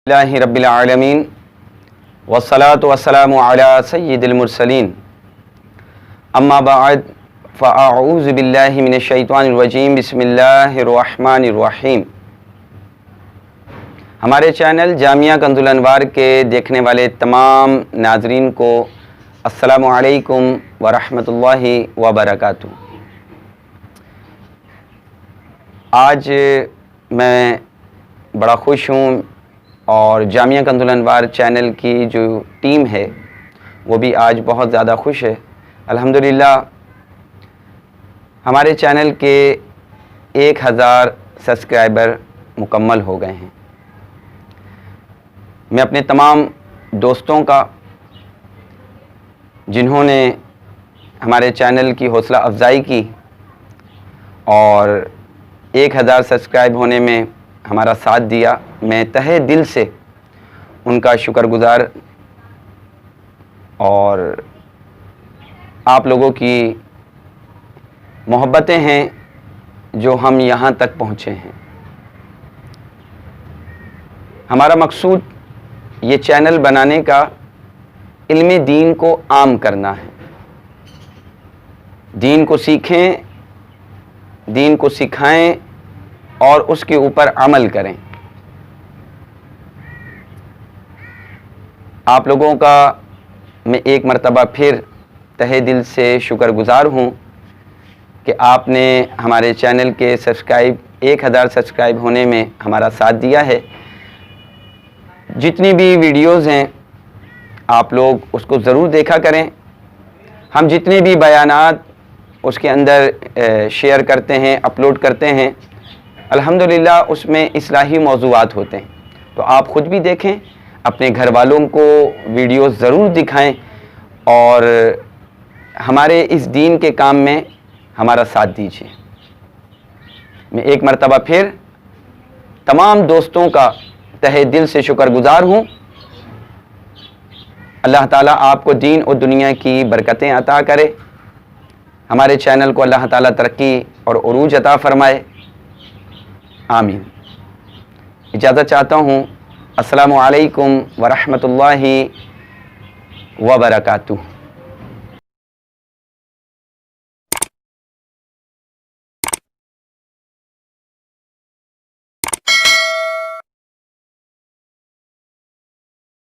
اللہ رب العالمین والصلاة والسلام علی سید المرسلین اما بعد فاعوذ باللہ من الشیطان الرجیم بسم اللہ الرحمن الرحیم۔ ہمارے چینل جامعہ کنز الانوار کے دیکھنے والے تمام ناظرین کو السلام علیکم ورحمۃ اللہ وبرکاتہ۔ آج میں بڑا خوش ہوں اور جامعہ کنز الانوار چینل کی جو ٹیم ہے وہ بھی آج بہت زیادہ خوش ہے۔ الحمدللہ ہمارے چینل کے 1000 سبسکرائبر مکمل ہو گئے ہیں۔ میں اپنے تمام دوستوں کا جنہوں نے ہمارے چینل کی حوصلہ افزائی کی اور 1000 سبسکرائب ہونے میں ہمارا ساتھ دیا، میں تہہ دل سے ان کا شکر گزار، اور آپ لوگوں کی محبتیں ہیں جو ہم یہاں تک پہنچے ہیں۔ ہمارا مقصود یہ چینل بنانے کا علم دین کو عام کرنا ہے، دین کو سیکھیں، دین کو سکھائیں اور اس کے اوپر عمل کریں۔ آپ لوگوں کا میں ایک مرتبہ پھر تہہ دل سے شکر گزار ہوں کہ آپ نے ہمارے چینل کے 1000 سبسکرائب ہونے میں ہمارا ساتھ دیا ہے۔ جتنی بھی ویڈیوز ہیں آپ لوگ اس کو ضرور دیکھا کریں۔ ہم جتنے بھی بیانات اس کے اندر شیئر کرتے ہیں، اپلوڈ کرتے ہیں، الحمدللہ اس میں اصلاحی موضوعات ہوتے ہیں، تو آپ خود بھی دیکھیں، اپنے گھر والوں کو ویڈیوز ضرور دکھائیں اور ہمارے اس دین کے کام میں ہمارا ساتھ دیجیے۔ میں ایک مرتبہ پھر تمام دوستوں کا تہہ دل سے شکر گزار ہوں۔ اللہ تعالیٰ آپ کو دین اور دنیا کی برکتیں عطا کرے، ہمارے چینل کو اللہ تعالیٰ ترقی اور عروج عطا فرمائے، آمین۔ اجازت چاہتا ہوں، السلام علیکم ورحمۃ اللہ وبرکاتہ۔